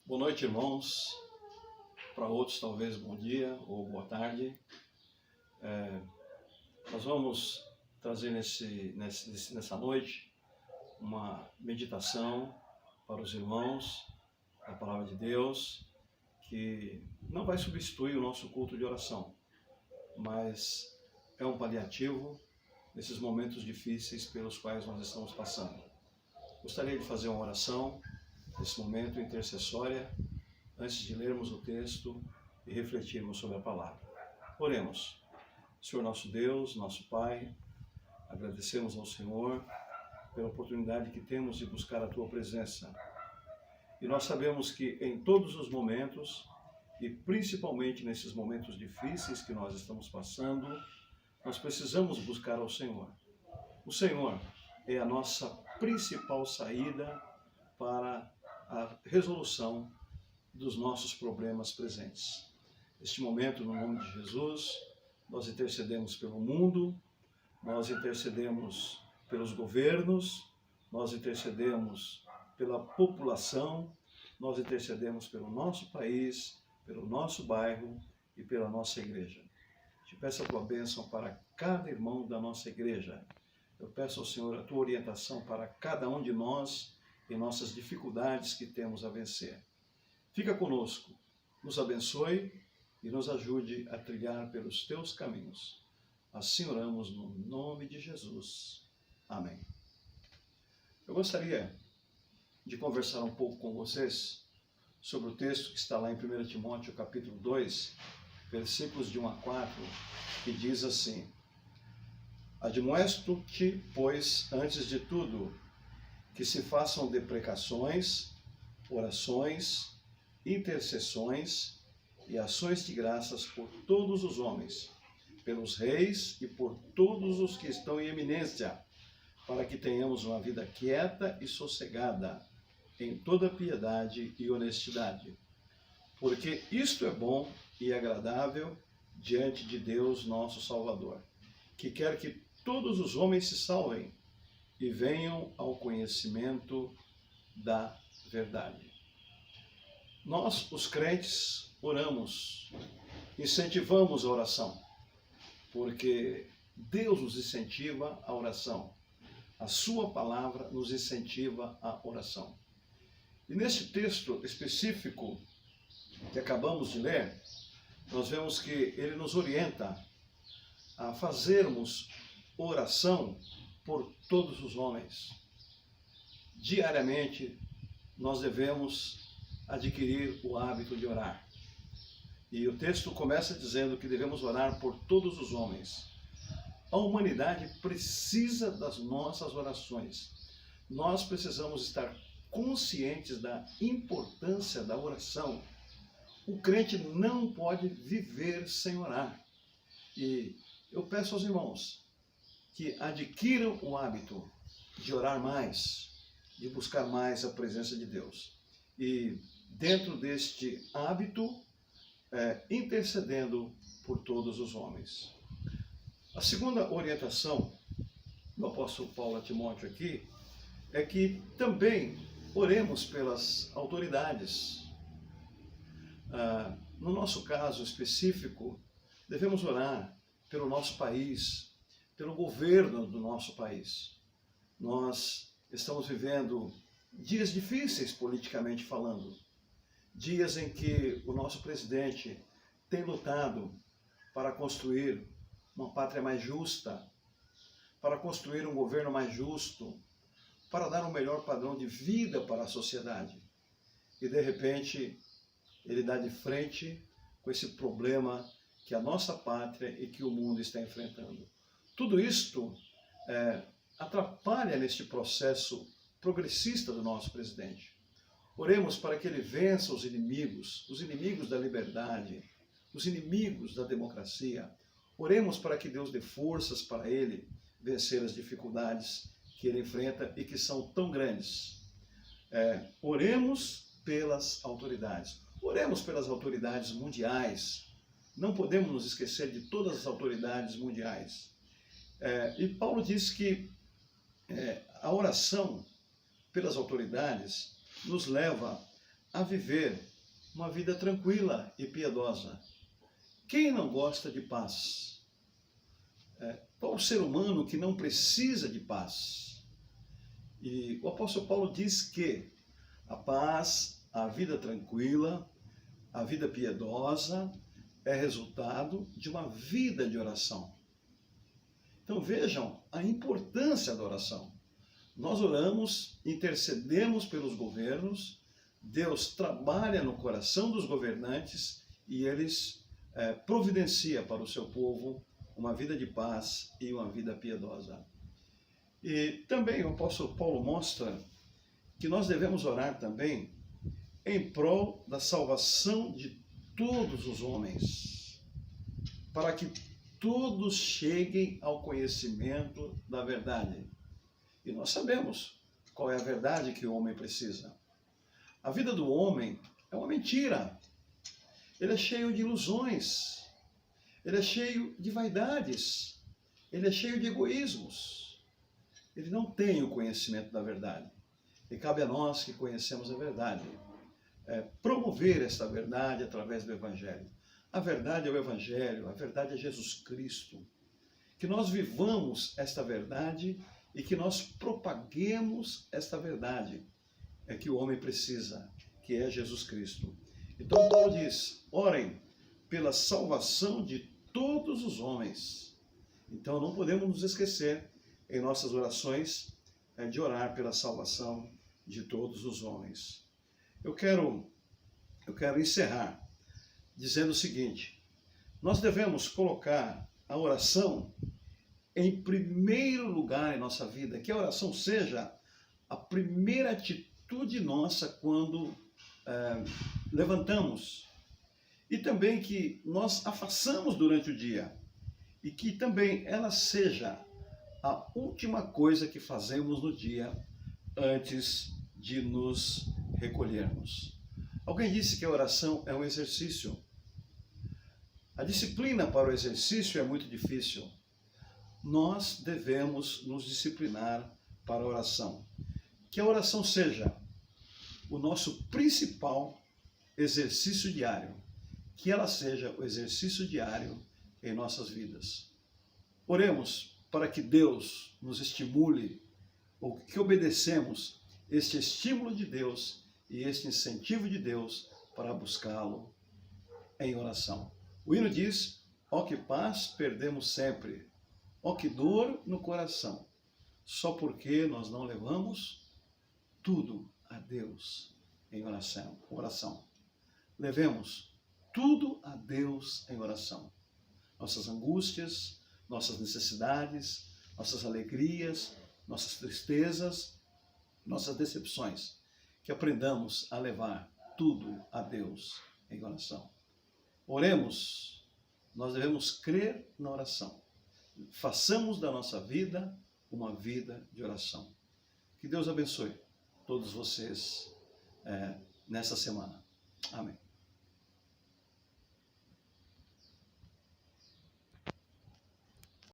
Boa noite, irmãos. Para outros, talvez bom dia ou boa tarde. Nós vamos trazer nessa noite uma meditação para os irmãos, a palavra de Deus, que não vai substituir o nosso culto de oração, mas é um paliativo nesses momentos difíceis pelos quais nós estamos passando. Gostaria de fazer uma oração nesse momento intercessória, antes de lermos o texto e refletirmos sobre a palavra. Oremos. Senhor nosso Deus, nosso Pai, agradecemos ao Senhor pela oportunidade que temos de buscar a Tua presença. E nós sabemos que em todos os momentos, e principalmente nesses momentos difíceis que nós estamos passando, nós precisamos buscar ao Senhor. O Senhor é a nossa principal saída para a resolução dos nossos problemas presentes. Neste momento, no nome de Jesus, nós intercedemos pelo mundo, nós intercedemos pelos governos, nós intercedemos pela população, nós intercedemos pelo nosso país, pelo nosso bairro e pela nossa igreja. Te peço a tua bênção para cada irmão da nossa igreja. Eu peço ao Senhor a tua orientação para cada um de nós em nossas dificuldades que temos a vencer. Fica conosco, nos abençoe e nos ajude a trilhar pelos teus caminhos. Assim oramos no nome de Jesus. Amém. Eu gostaria de conversar um pouco com vocês sobre o texto que está lá em 1 Timóteo capítulo 2, versículos de 1 a 4, que diz assim: Admoesto-te, pois, antes de tudo, que se façam deprecações, orações, intercessões e ações de graças por todos os homens, pelos reis e por todos os que estão em eminência, para que tenhamos uma vida quieta e sossegada, em toda piedade e honestidade. Porque isto é bom e agradável diante de Deus nosso Salvador, que quer que todos os homens se salvem e venham ao conhecimento da verdade. Nós, os crentes, oramos, incentivamos a oração, porque Deus nos incentiva a oração. A sua palavra nos incentiva a oração. E nesse texto específico que acabamos de ler, nós vemos que ele nos orienta a fazermos oração por todos os homens. Diariamente, nós devemos adquirir o hábito de orar. E o texto começa dizendo que devemos orar por todos os homens. A humanidade precisa das nossas orações. Nós precisamos estar conscientes da importância da oração. O crente não pode viver sem orar. E eu peço aos irmãos que adquiram o hábito de orar mais, de buscar mais a presença de Deus. E dentro deste hábito, intercedendo por todos os homens. A segunda orientação do apóstolo Paulo a Timóteo aqui é que também oremos pelas autoridades. No nosso caso específico, devemos orar pelo nosso país, pelo governo do nosso país. Nós estamos vivendo dias difíceis politicamente falando, dias em que o nosso presidente tem lutado para construir uma pátria mais justa, para construir um governo mais justo, para dar um melhor padrão de vida para a sociedade. E de repente, ele dá de frente com esse problema que a nossa pátria e que o mundo está enfrentando. Tudo isto atrapalha neste processo progressista do nosso presidente. Oremos para que ele vença os inimigos da liberdade, os inimigos da democracia. Oremos para que Deus dê forças para ele vencer as dificuldades que ele enfrenta e que são tão grandes. Oremos pelas autoridades. Oremos pelas autoridades mundiais. Não podemos nos esquecer de todas as autoridades mundiais. E Paulo diz que a oração pelas autoridades nos leva a viver uma vida tranquila e piedosa. Quem não gosta de paz? Qual o ser humano que não precisa de paz? E o apóstolo Paulo diz que a paz, a vida tranquila, a vida piedosa é resultado de uma vida de oração. Então vejam a importância da oração. Nós oramos, intercedemos pelos governos, Deus trabalha no coração dos governantes e eles providencia para o seu povo uma vida de paz e uma vida piedosa. E também o apóstolo Paulo mostra que nós devemos orar também em prol da salvação de todos os homens, para que todos cheguem ao conhecimento da verdade. E nós sabemos qual é a verdade que o homem precisa. A vida do homem é uma mentira. Ele é cheio de ilusões. Ele é cheio de vaidades. Ele é cheio de egoísmos. Ele não tem o conhecimento da verdade. E cabe a nós que conhecemos a verdade promover esta verdade através do Evangelho. A verdade é o Evangelho, a verdade é Jesus Cristo. Que nós vivamos esta verdade e que nós propaguemos esta verdade que o homem precisa, que é Jesus Cristo. Então Paulo diz, orem pela salvação de todos os homens. Então não podemos nos esquecer em nossas orações de orar pela salvação de todos os homens. Eu quero encerrar dizendo o seguinte, nós devemos colocar a oração em primeiro lugar em nossa vida, que a oração seja a primeira atitude nossa quando levantamos, e também que nós a façamos durante o dia, e que também ela seja a última coisa que fazemos no dia antes de nos recolhermos. Alguém disse que a oração é um exercício. A disciplina para o exercício é muito difícil. Nós devemos nos disciplinar para a oração. Que a oração seja o nosso principal exercício diário. Que ela seja o exercício diário em nossas vidas. Oremos para que Deus nos estimule, ou que obedecemos este estímulo de Deus e este incentivo de Deus para buscá-lo em oração. O hino diz, ó que paz perdemos sempre, ó que dor no coração, só porque nós não levamos tudo a Deus em oração. Levemos tudo a Deus em oração. Nossas angústias, nossas necessidades, nossas alegrias, nossas tristezas, nossas decepções, que aprendamos a levar tudo a Deus em oração. Oremos, nós devemos crer na oração. Façamos da nossa vida uma vida de oração. Que Deus abençoe todos vocês nessa semana. Amém.